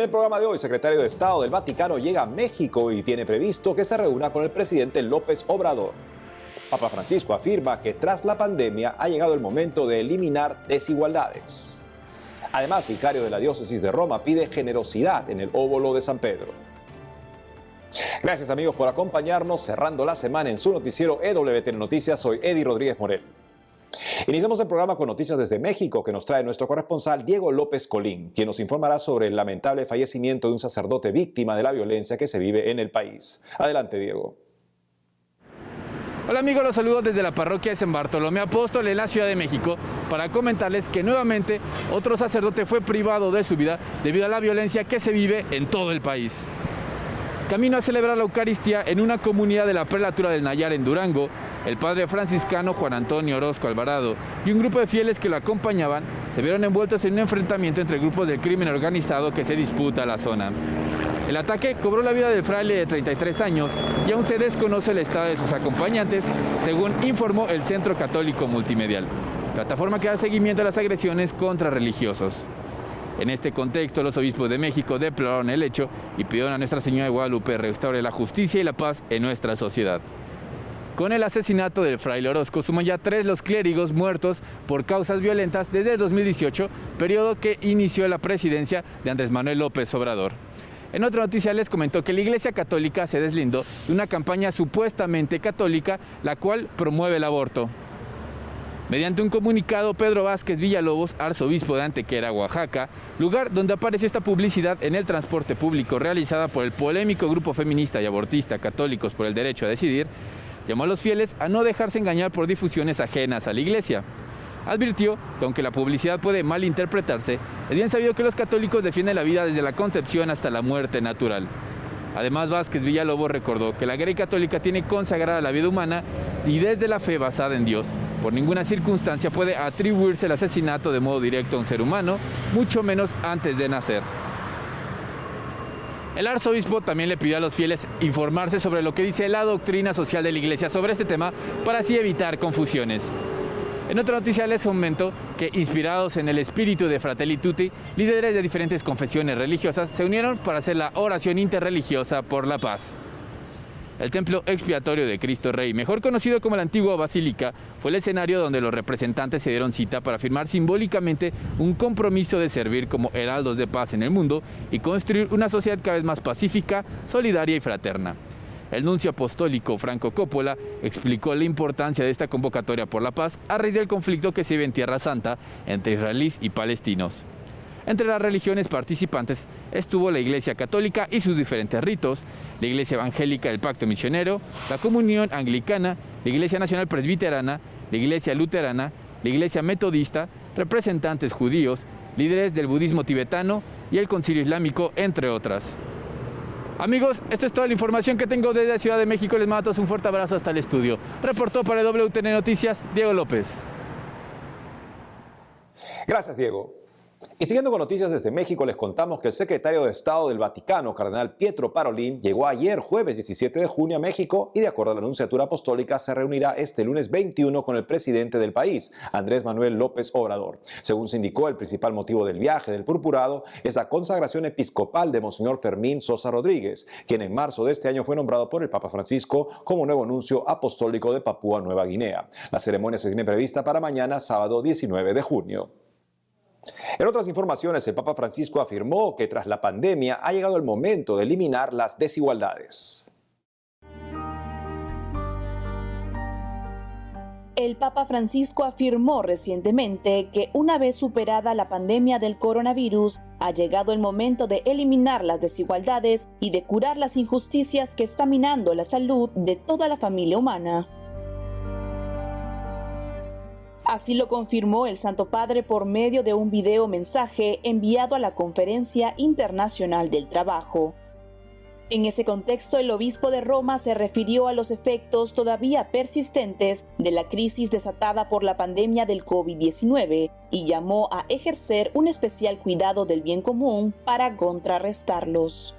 En el programa de hoy, el secretario de Estado del Vaticano llega a México y tiene previsto que se reúna con el presidente López Obrador. Papa Francisco afirma que tras la pandemia ha llegado el momento de eliminar desigualdades. Además, vicario de la diócesis de Roma pide generosidad en el óvulo de San Pedro. Gracias amigos por acompañarnos, cerrando la semana en su noticiero EWTN Noticias. Soy Eddie Rodríguez Morel. Iniciamos el programa con noticias desde México que nos trae nuestro corresponsal Diego López Colín, quien nos informará sobre el lamentable fallecimiento de un sacerdote víctima de la violencia que se vive en el país. Adelante, Diego. Hola amigos, los saludo desde la parroquia de San Bartolomé Apóstol en la Ciudad de México para comentarles que nuevamente otro sacerdote fue privado de su vida debido a la violencia que se vive en todo el país. Camino a celebrar la Eucaristía en una comunidad de la prelatura del Nayar en Durango, el padre franciscano Juan Antonio Orozco Alvarado y un grupo de fieles que lo acompañaban se vieron envueltos en un enfrentamiento entre grupos del crimen organizado que se disputa la zona. El ataque cobró la vida del fraile de 33 años y aún se desconoce el estado de sus acompañantes, según informó el Centro Católico Multimedial, plataforma que da seguimiento a las agresiones contra religiosos. En este contexto, los obispos de México deploraron el hecho y pidieron a Nuestra Señora de Guadalupe restaure la justicia y la paz en nuestra sociedad. Con el asesinato del fraile Orozco, suman ya 3 los clérigos muertos por causas violentas desde el 2018, periodo que inició la presidencia de Andrés Manuel López Obrador. En otra noticia les comentó que la Iglesia Católica se deslindó de una campaña supuestamente católica, la cual promueve el aborto. Mediante un comunicado, Pedro Vázquez Villalobos, arzobispo de Antequera, Oaxaca, lugar donde apareció esta publicidad en el transporte público realizada por el polémico grupo feminista y abortista Católicos por el Derecho a Decidir, llamó a los fieles a no dejarse engañar por difusiones ajenas a la Iglesia. Advirtió que aunque la publicidad puede malinterpretarse, es bien sabido que los católicos defienden la vida desde la concepción hasta la muerte natural. Además, Vázquez Villalobos recordó que la Grey Católica tiene consagrada la vida humana y desde la fe basada en Dios, por ninguna circunstancia puede atribuirse el asesinato de modo directo a un ser humano, mucho menos antes de nacer. El arzobispo también le pidió a los fieles informarse sobre lo que dice la doctrina social de la Iglesia sobre este tema para así evitar confusiones. En otra noticia les comento que, inspirados en el espíritu de Fratelli Tutti, líderes de diferentes confesiones religiosas se unieron para hacer la oración interreligiosa por la paz. El templo expiatorio de Cristo Rey, mejor conocido como la antigua Basílica, fue el escenario donde los representantes se dieron cita para firmar simbólicamente un compromiso de servir como heraldos de paz en el mundo y construir una sociedad cada vez más pacífica, solidaria y fraterna. El nuncio apostólico Franco Coppola explicó la importancia de esta convocatoria por la paz a raíz del conflicto que se vive en Tierra Santa entre israelíes y palestinos. Entre las religiones participantes estuvo la Iglesia Católica y sus diferentes ritos, la Iglesia Evangélica del Pacto Misionero, la Comunión Anglicana, la Iglesia Nacional Presbiterana, la Iglesia Luterana, la Iglesia Metodista, representantes judíos, líderes del budismo tibetano y el Concilio Islámico, entre otras. Amigos, esto es toda la información que tengo desde la Ciudad de México. Les mando a todos un fuerte abrazo hasta el estudio. Reportó para WTN Noticias, Diego López. Gracias, Diego. Y siguiendo con noticias desde México, les contamos que el secretario de Estado del Vaticano, cardenal Pietro Parolin, llegó ayer, jueves 17 de junio, a México y, de acuerdo a la Nunciatura Apostólica, se reunirá este lunes 21 con el presidente del país, Andrés Manuel López Obrador. Según se indicó, el principal motivo del viaje del purpurado es la consagración episcopal de Monseñor Fermín Sosa Rodríguez, quien en marzo de este año fue nombrado por el Papa Francisco como nuevo nuncio apostólico de Papúa Nueva Guinea. La ceremonia se tiene prevista para mañana, sábado 19 de junio. En otras informaciones, el Papa Francisco afirmó que tras la pandemia ha llegado el momento de eliminar las desigualdades. El Papa Francisco afirmó recientemente que una vez superada la pandemia del coronavirus, ha llegado el momento de eliminar las desigualdades y de curar las injusticias que están minando la salud de toda la familia humana. Así lo confirmó el Santo Padre por medio de un video mensaje enviado a la Conferencia Internacional del Trabajo. En ese contexto, el obispo de Roma se refirió a los efectos todavía persistentes de la crisis desatada por la pandemia del COVID-19 y llamó a ejercer un especial cuidado del bien común para contrarrestarlos.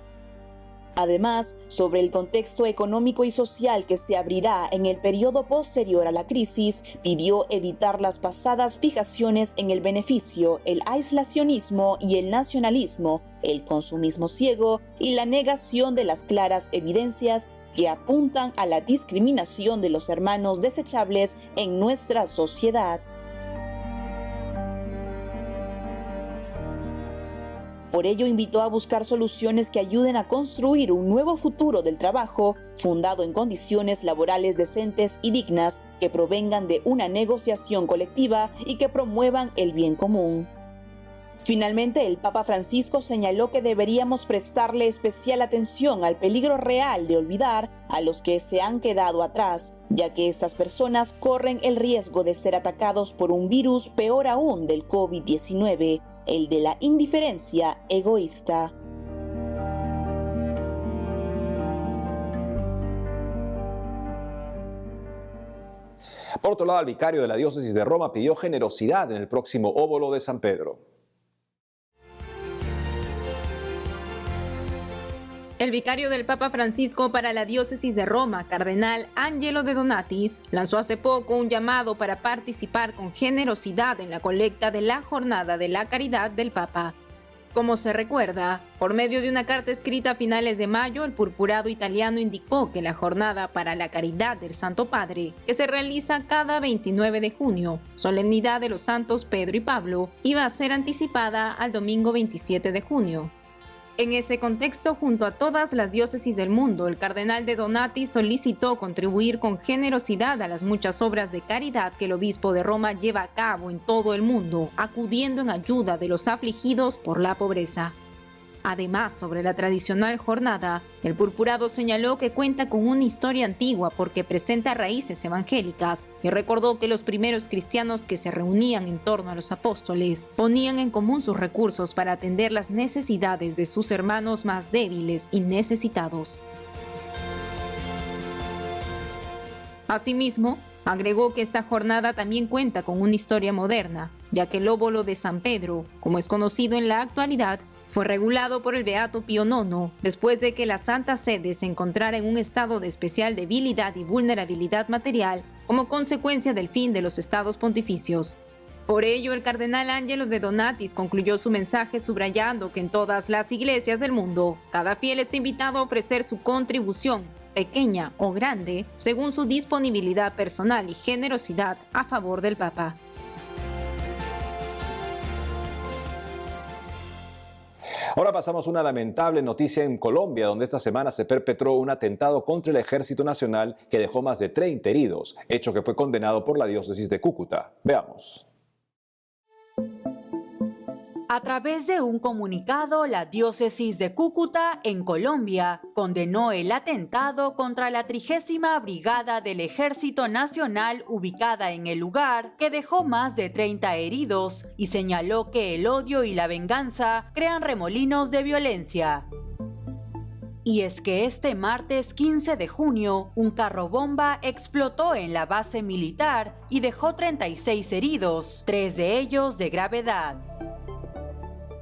Además, sobre el contexto económico y social que se abrirá en el periodo posterior a la crisis, pidió evitar las pasadas fijaciones en el beneficio, el aislacionismo y el nacionalismo, el consumismo ciego y la negación de las claras evidencias que apuntan a la discriminación de los hermanos desechables en nuestra sociedad. Por ello, invitó a buscar soluciones que ayuden a construir un nuevo futuro del trabajo, fundado en condiciones laborales decentes y dignas, que provengan de una negociación colectiva y que promuevan el bien común. Finalmente, el Papa Francisco señaló que deberíamos prestarle especial atención al peligro real de olvidar a los que se han quedado atrás, ya que estas personas corren el riesgo de ser atacados por un virus peor aún del COVID-19, el de la indiferencia egoísta. Por otro lado, el vicario de la diócesis de Roma pidió generosidad en el próximo óbolo de San Pedro. El vicario del Papa Francisco para la diócesis de Roma, cardenal Angelo de Donatis, lanzó hace poco un llamado para participar con generosidad en la colecta de la Jornada de la Caridad del Papa. Como se recuerda, por medio de una carta escrita a finales de mayo, el purpurado italiano indicó que la Jornada para la Caridad del Santo Padre, que se realiza cada 29 de junio, solemnidad de los santos Pedro y Pablo, iba a ser anticipada al domingo 27 de junio. En ese contexto, junto a todas las diócesis del mundo, el cardenal de Donatis solicitó contribuir con generosidad a las muchas obras de caridad que el obispo de Roma lleva a cabo en todo el mundo, acudiendo en ayuda de los afligidos por la pobreza. Además, sobre la tradicional jornada, el purpurado señaló que cuenta con una historia antigua porque presenta raíces evangélicas y recordó que los primeros cristianos que se reunían en torno a los apóstoles ponían en común sus recursos para atender las necesidades de sus hermanos más débiles y necesitados. Asimismo, agregó que esta jornada también cuenta con una historia moderna, ya que el óbolo de San Pedro, como es conocido en la actualidad, fue regulado por el Beato Pío IX después de que la Santa Sede se encontrara en un estado de especial debilidad y vulnerabilidad material como consecuencia del fin de los estados pontificios. Por ello, el cardenal Angelo de Donatis concluyó su mensaje subrayando que en todas las iglesias del mundo, cada fiel está invitado a ofrecer su contribución, pequeña o grande, según su disponibilidad personal y generosidad a favor del Papa. Ahora pasamos a una lamentable noticia en Colombia, donde esta semana se perpetró un atentado contra el Ejército Nacional que dejó más de 30 heridos, hecho que fue condenado por la diócesis de Cúcuta. Veamos. A través de un comunicado, la diócesis de Cúcuta, en Colombia, condenó el atentado contra la 30ª Brigada del Ejército Nacional ubicada en el lugar, que dejó más de 30 heridos, y señaló que el odio y la venganza crean remolinos de violencia. Y es que este martes 15 de junio, un carro bomba explotó en la base militar y dejó 36 heridos, 3 de ellos de gravedad.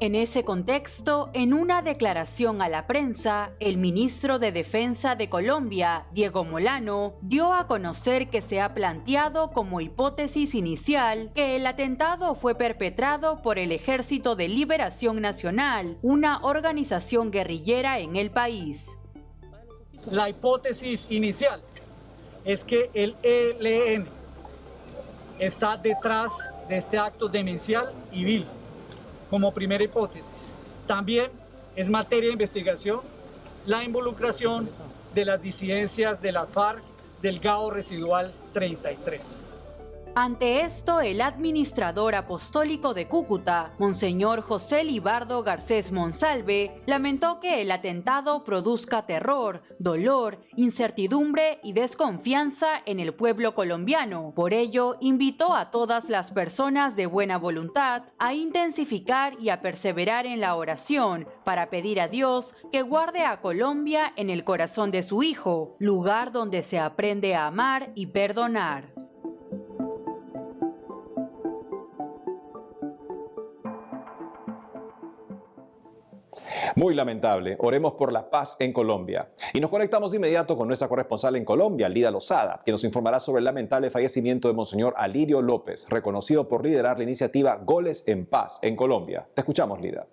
En ese contexto, en una declaración a la prensa, el ministro de Defensa de Colombia, Diego Molano, dio a conocer que se ha planteado como hipótesis inicial que el atentado fue perpetrado por el Ejército de Liberación Nacional, una organización guerrillera en el país. La hipótesis inicial es que el ELN está detrás de este acto demencial y vil, como primera hipótesis. También es materia de investigación la involucración de las disidencias de la FARC del GAO Residual 33. Ante esto, el administrador apostólico de Cúcuta, Monseñor José Libardo Garcés Monsalve, lamentó que el atentado produzca terror, dolor, incertidumbre y desconfianza en el pueblo colombiano. Por ello, invitó a todas las personas de buena voluntad a intensificar y a perseverar en la oración para pedir a Dios que guarde a Colombia en el corazón de su Hijo, lugar donde se aprende a amar y perdonar. Muy lamentable. Oremos por la paz en Colombia. Y nos conectamos de inmediato con nuestra corresponsal en Colombia, Lida Lozada, que nos informará sobre el lamentable fallecimiento de Monseñor Alirio López, reconocido por liderar la iniciativa Goles en Paz en Colombia. Te escuchamos, Lida.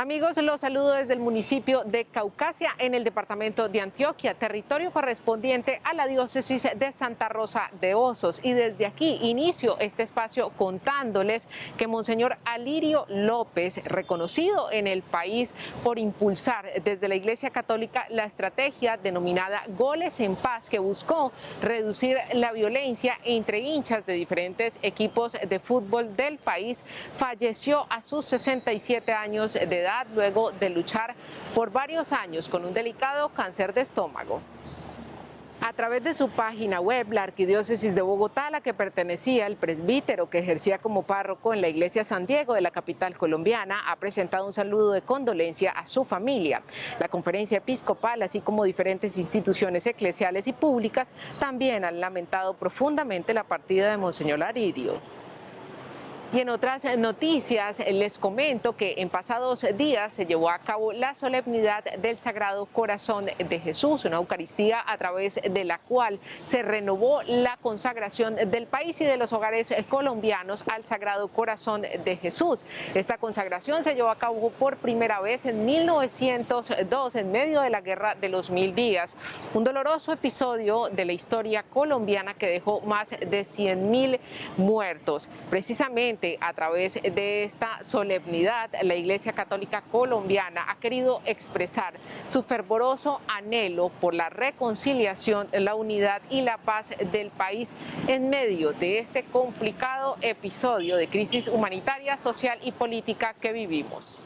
Amigos, los saludo desde el municipio de Caucasia, en el departamento de Antioquia, territorio correspondiente a la diócesis de Santa Rosa de Osos. Y desde aquí inicio este espacio contándoles que Monseñor Alirio López, reconocido en el país por impulsar desde la Iglesia Católica la estrategia denominada Goles en Paz, que buscó reducir la violencia entre hinchas de diferentes equipos de fútbol del país, falleció a sus 67 años de edad, luego de luchar por varios años con un delicado cáncer de estómago. A través de su página web, la Arquidiócesis de Bogotá, a la que pertenecía el presbítero que ejercía como párroco en la Iglesia San Diego de la capital colombiana, ha presentado un saludo de condolencia a su familia. La Conferencia Episcopal, así como diferentes instituciones eclesiales y públicas, también han lamentado profundamente la partida de Monseñor Alirio. Y en otras noticias les comento que en pasados días se llevó a cabo la solemnidad del Sagrado Corazón de Jesús, una Eucaristía a través de la cual se renovó la consagración del país y de los hogares colombianos al Sagrado Corazón de Jesús. Esta consagración se llevó a cabo por primera vez en 1902, en medio de la Guerra de los 1000 días, un doloroso episodio de la historia colombiana que dejó más de 100.000 muertos. Precisamente a través de esta solemnidad, la Iglesia Católica colombiana ha querido expresar su fervoroso anhelo por la reconciliación, la unidad y la paz del país en medio de este complicado episodio de crisis humanitaria, social y política que vivimos.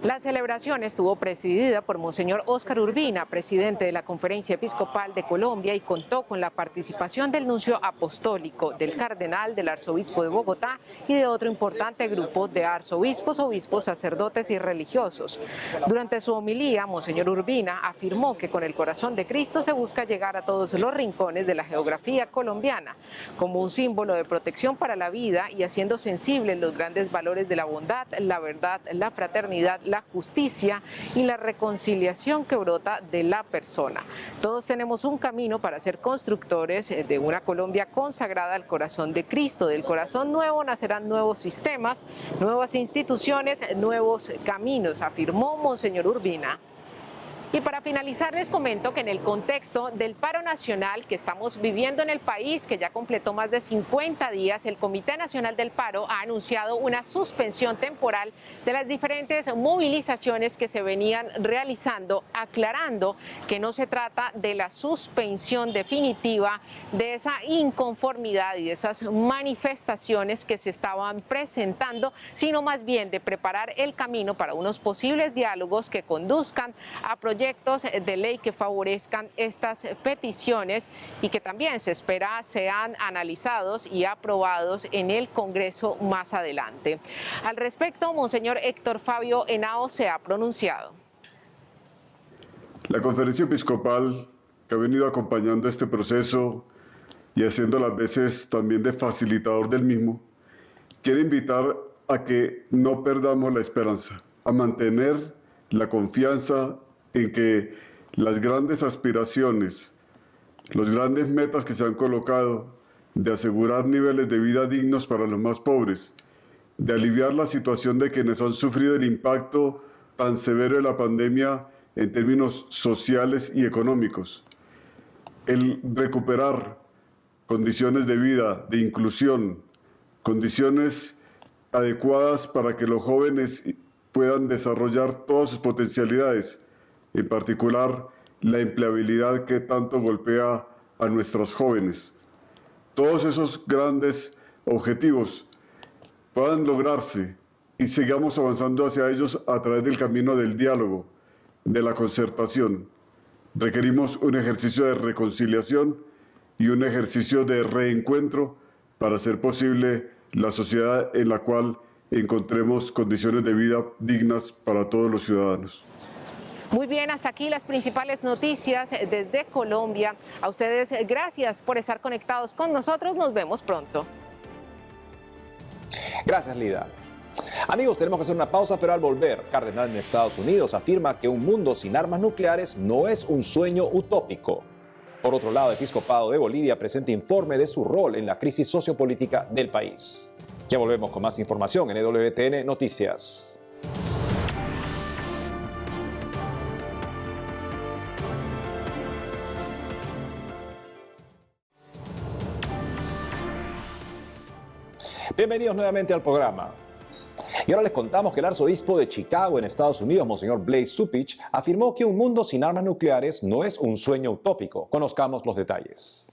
La celebración estuvo presidida por Monseñor Óscar Urbina, presidente de la Conferencia Episcopal de Colombia, y contó con la participación del nuncio apostólico, del cardenal, del arzobispo de Bogotá y de otro importante grupo de arzobispos, obispos, sacerdotes y religiosos. Durante su homilía, Monseñor Urbina afirmó que con el corazón de Cristo se busca llegar a todos los rincones de la geografía colombiana, como un símbolo de protección para la vida y haciendo sensibles los grandes valores de la bondad, la verdad, la fraternidad, la justicia y la reconciliación que brota de la persona. Todos tenemos un camino para ser constructores de una Colombia consagrada al corazón de Cristo. Del corazón nuevo nacerán nuevos sistemas, nuevas instituciones, nuevos caminos, afirmó Monseñor Urbina. Y para finalizar les comento que en el contexto del paro nacional que estamos viviendo en el país, que ya completó más de 50 días, el Comité Nacional del Paro ha anunciado una suspensión temporal de las diferentes movilizaciones que se venían realizando, aclarando que no se trata de la suspensión definitiva de esa inconformidad y de esas manifestaciones que se estaban presentando, sino más bien de preparar el camino para unos posibles diálogos que conduzcan a proyectos de ley que favorezcan estas peticiones y que también se espera sean analizados y aprobados en el Congreso más adelante. Al respecto, Monseñor Héctor Fabio Henao se ha pronunciado. La Conferencia Episcopal, que ha venido acompañando este proceso y haciendo las veces también de facilitador del mismo, quiere invitar a que no perdamos la esperanza, a mantener la confianza en que las grandes aspiraciones, los grandes metas que se han colocado de asegurar niveles de vida dignos para los más pobres, de aliviar la situación de quienes han sufrido el impacto tan severo de la pandemia en términos sociales y económicos, el recuperar condiciones de vida, de inclusión, condiciones adecuadas para que los jóvenes puedan desarrollar todas sus potencialidades, en particular la empleabilidad que tanto golpea a nuestras jóvenes. Todos esos grandes objetivos puedan lograrse y sigamos avanzando hacia ellos a través del camino del diálogo, de la concertación. Requerimos un ejercicio de reconciliación y un ejercicio de reencuentro para hacer posible la sociedad en la cual encontremos condiciones de vida dignas para todos los ciudadanos. Muy bien, hasta aquí las principales noticias desde Colombia. A ustedes, gracias por estar conectados con nosotros. Nos vemos pronto. Gracias, Lida. Amigos, tenemos que hacer una pausa, pero al volver, cardenal en Estados Unidos afirma que un mundo sin armas nucleares no es un sueño utópico. Por otro lado, el episcopado de Bolivia presenta informe de su rol en la crisis sociopolítica del país. Ya volvemos con más información en EWTN Noticias. Bienvenidos nuevamente al programa. Y ahora les contamos que el arzobispo de Chicago en Estados Unidos, Monseñor Blase Cupich, afirmó que un mundo sin armas nucleares no es un sueño utópico. Conozcamos los detalles.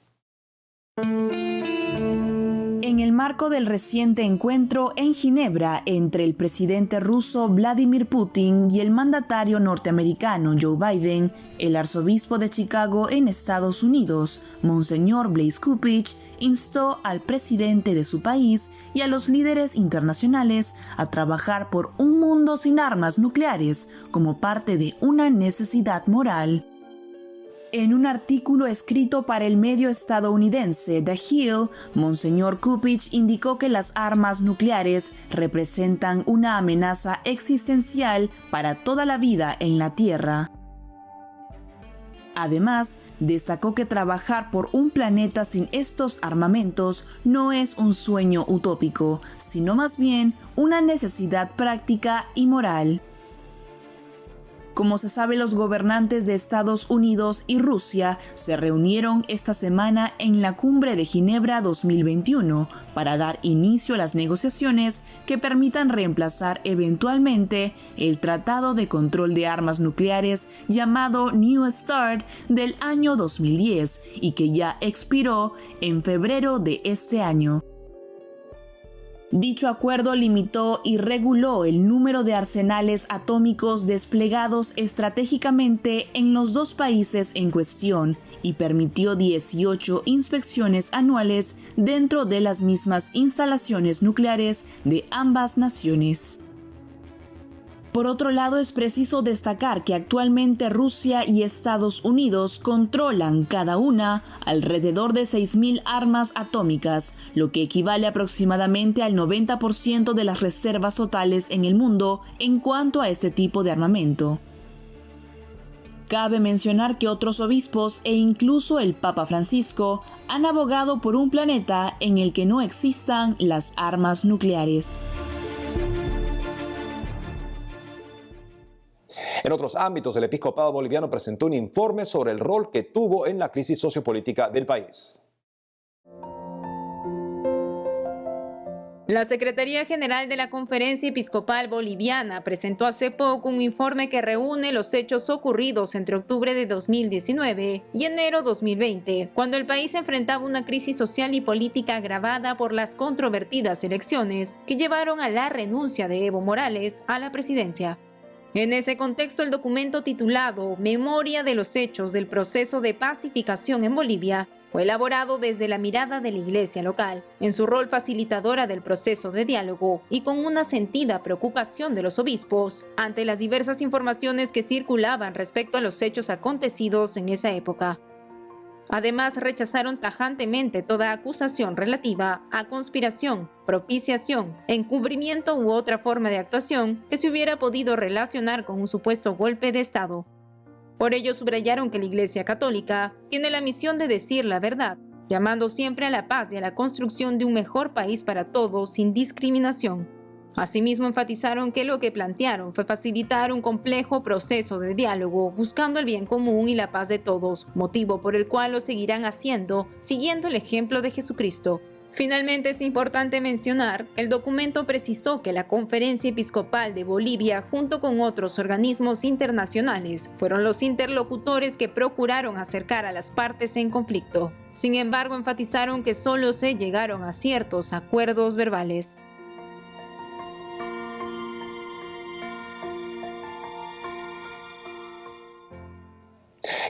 En el marco del reciente encuentro en Ginebra entre el presidente ruso Vladimir Putin y el mandatario norteamericano Joe Biden, el arzobispo de Chicago en Estados Unidos, Monseñor Blase Cupich, instó al presidente de su país y a los líderes internacionales a trabajar por un mundo sin armas nucleares como parte de una necesidad moral. En un artículo escrito para el medio estadounidense The Hill, Monseñor Cupich indicó que las armas nucleares representan una amenaza existencial para toda la vida en la Tierra. Además, destacó que trabajar por un planeta sin estos armamentos no es un sueño utópico, sino más bien una necesidad práctica y moral. Como se sabe, los gobernantes de Estados Unidos y Rusia se reunieron esta semana en la Cumbre de Ginebra 2021 para dar inicio a las negociaciones que permitan reemplazar eventualmente el Tratado de Control de Armas Nucleares llamado New START del año 2010 y que ya expiró en febrero de este año. Dicho acuerdo limitó y reguló el número de arsenales atómicos desplegados estratégicamente en los dos países en cuestión y permitió 18 inspecciones anuales dentro de las mismas instalaciones nucleares de ambas naciones. Por otro lado, es preciso destacar que actualmente Rusia y Estados Unidos controlan cada una alrededor de 6.000 armas atómicas, lo que equivale aproximadamente al 90% de las reservas totales en el mundo en cuanto a este tipo de armamento. Cabe mencionar que otros obispos e incluso el Papa Francisco han abogado por un planeta en el que no existan las armas nucleares. En otros ámbitos, el episcopado boliviano presentó un informe sobre el rol que tuvo en la crisis sociopolítica del país. La Secretaría General de la Conferencia Episcopal Boliviana presentó hace poco un informe que reúne los hechos ocurridos entre octubre de 2019 y enero 2020, cuando el país enfrentaba una crisis social y política agravada por las controvertidas elecciones que llevaron a la renuncia de Evo Morales a la presidencia. En ese contexto, el documento titulado Memoria de los hechos del proceso de pacificación en Bolivia fue elaborado desde la mirada de la Iglesia local, en su rol facilitadora del proceso de diálogo y con una sentida preocupación de los obispos ante las diversas informaciones que circulaban respecto a los hechos acontecidos en esa época. Además, rechazaron tajantemente toda acusación relativa a conspiración, propiciación, encubrimiento u otra forma de actuación que se hubiera podido relacionar con un supuesto golpe de Estado. Por ello, subrayaron que la Iglesia Católica tiene la misión de decir la verdad, llamando siempre a la paz y a la construcción de un mejor país para todos sin discriminación. Asimismo, enfatizaron que lo que plantearon fue facilitar un complejo proceso de diálogo, buscando el bien común y la paz de todos, motivo por el cual lo seguirán haciendo, siguiendo el ejemplo de Jesucristo. Finalmente, es importante mencionar, el documento precisó que la Conferencia Episcopal de Bolivia, junto con otros organismos internacionales, fueron los interlocutores que procuraron acercar a las partes en conflicto. Sin embargo, enfatizaron que solo se llegaron a ciertos acuerdos verbales.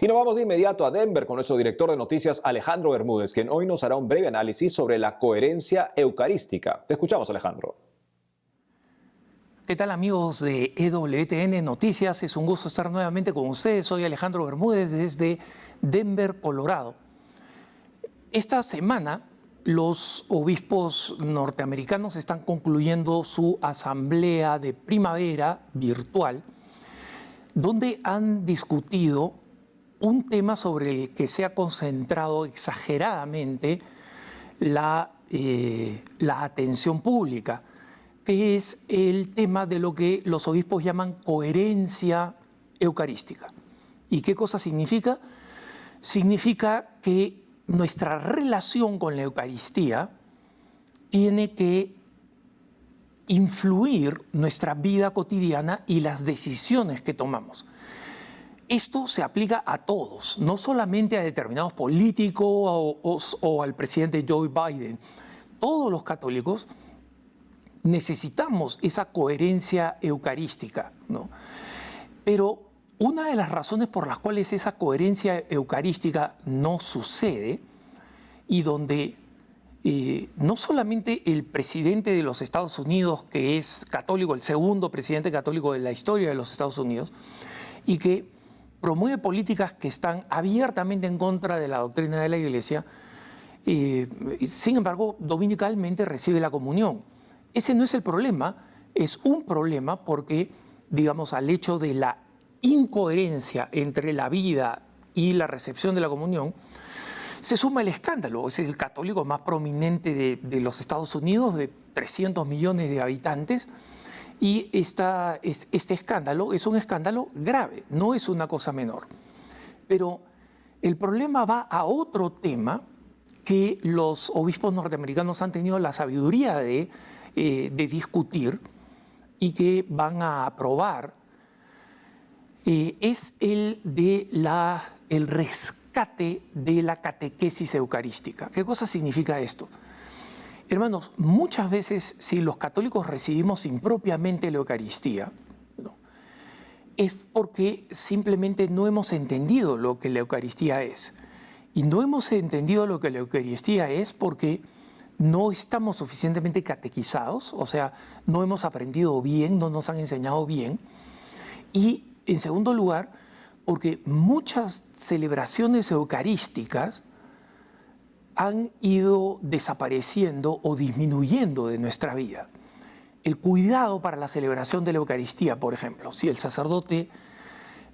Y nos vamos de inmediato a Denver con nuestro director de noticias Alejandro Bermúdez, quien hoy nos hará un breve análisis sobre la coherencia eucarística. Te escuchamos, Alejandro. ¿Qué tal, amigos de EWTN Noticias? Es un gusto estar nuevamente con ustedes. Soy Alejandro Bermúdez desde Denver, Colorado. Esta semana los obispos norteamericanos están concluyendo su asamblea de primavera virtual, donde han discutido un tema sobre el que se ha concentrado exageradamente la atención pública, que es el tema de lo que los obispos llaman coherencia eucarística. ¿Y qué cosa significa? Significa que nuestra relación con la Eucaristía tiene que influir nuestra vida cotidiana y las decisiones que tomamos. Esto se aplica a todos, no solamente a determinados políticos o al presidente Joe Biden. Todos los católicos necesitamos esa coherencia eucarística, ¿no? Pero una de las razones por las cuales esa coherencia eucarística no sucede y donde no solamente el presidente de los Estados Unidos, que es católico, el segundo presidente católico de la historia de los Estados Unidos, y que promueve políticas que están abiertamente en contra de la doctrina de la Iglesia, sin embargo, dominicalmente recibe la comunión. Ese no es el problema, es un problema porque, digamos, al hecho de la incoherencia entre la vida y la recepción de la comunión, se suma el escándalo. Es el católico más prominente de los Estados Unidos, de 300 millones de habitantes, y este escándalo es un escándalo grave, no es una cosa menor. Pero el problema va a otro tema que los obispos norteamericanos han tenido la sabiduría de discutir y que van a aprobar. Es el rescate de la catequesis eucarística. ¿Qué cosa significa esto? Hermanos, muchas veces si los católicos recibimos impropiamente la Eucaristía, ¿no?, es porque simplemente no hemos entendido lo que la Eucaristía es. Y no hemos entendido lo que la Eucaristía es porque no estamos suficientemente catequizados, o sea, no hemos aprendido bien, no nos han enseñado bien. Y en segundo lugar, porque muchas celebraciones eucarísticas han ido desapareciendo o disminuyendo de nuestra vida. El cuidado para la celebración de la Eucaristía, por ejemplo, si el sacerdote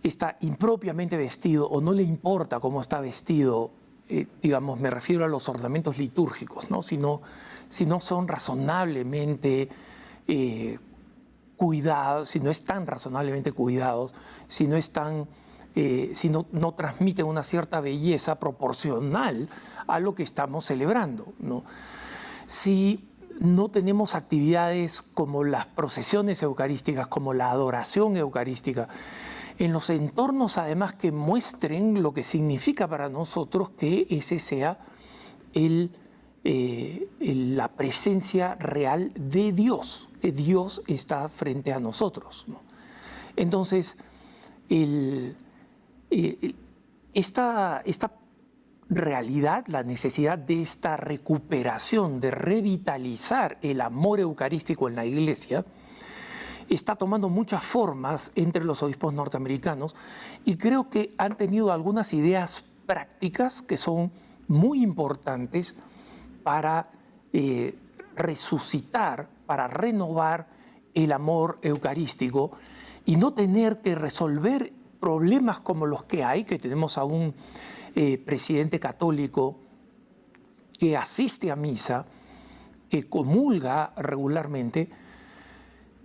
está impropiamente vestido o no le importa cómo está vestido, digamos, me refiero a los ornamentos litúrgicos, ¿no? Si no son razonablemente cuidados, si no están razonablemente cuidados, si no transmiten una cierta belleza proporcional a lo que estamos celebrando, ¿no? Si no tenemos actividades como las procesiones eucarísticas, como la adoración eucarística, en los entornos además que muestren lo que significa para nosotros que ese sea la presencia real de Dios, que Dios está frente a nosotros, ¿no? Entonces, esta realidad, la necesidad de esta recuperación, de revitalizar el amor eucarístico en la Iglesia, está tomando muchas formas entre los obispos norteamericanos y creo que han tenido algunas ideas prácticas que son muy importantes para resucitar, para renovar el amor eucarístico y no tener que resolver problemas como los que hay, que tenemos a un presidente católico que asiste a misa, que comulga regularmente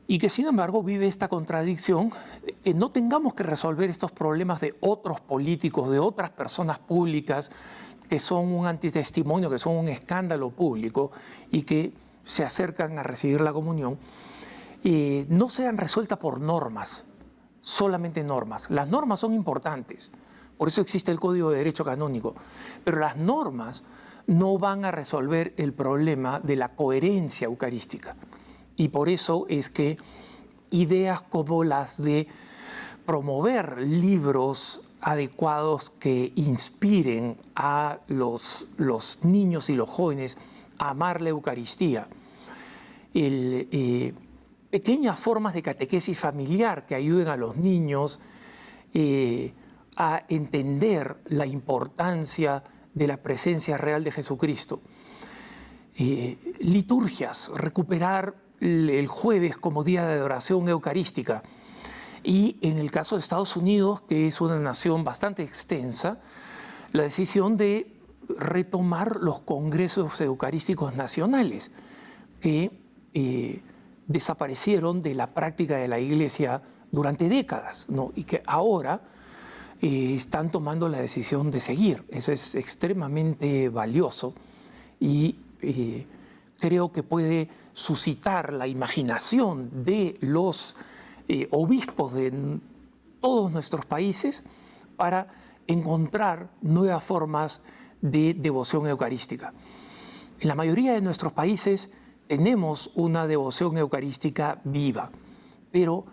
y que sin embargo vive esta contradicción, que no tengamos que resolver estos problemas de otros políticos, de otras personas públicas que son un antitestimonio, que son un escándalo público y que se acercan a recibir la comunión, no sean resueltas por normas, solamente normas. Las normas son importantes, por eso existe el Código de Derecho Canónico, pero las normas no van a resolver el problema de la coherencia eucarística. Y por eso es que ideas como las de promover libros adecuados que inspiren a los niños y los jóvenes a amar la Eucaristía, pequeñas formas de catequesis familiar que ayuden a los niños a entender la importancia de la presencia real de Jesucristo. liturgias, recuperar el jueves como día de adoración eucarística. Y en el caso de Estados Unidos, que es una nación bastante extensa, la decisión de retomar los congresos eucarísticos nacionales que desaparecieron de la práctica de la Iglesia durante décadas, ¿no? Y que ahora están tomando la decisión de seguir. Eso es extremadamente valioso y creo que puede suscitar la imaginación de los obispos de todos nuestros países para encontrar nuevas formas de devoción eucarística. En la mayoría de nuestros países tenemos una devoción eucarística viva, pero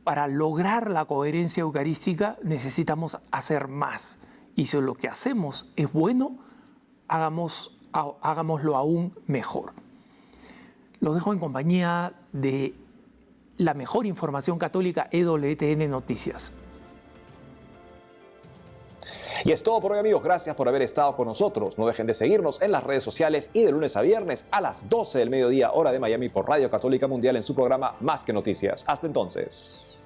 para lograr la coherencia eucarística necesitamos hacer más. Y si lo que hacemos es bueno, hagámoslo aún mejor. Lo dejo en compañía de la mejor información católica, EWTN Noticias. Y es todo por hoy, amigos. Gracias por haber estado con nosotros. No dejen de seguirnos en las redes sociales y de lunes a viernes a las 12 del mediodía, hora de Miami, por Radio Católica Mundial en su programa Más que Noticias. Hasta entonces.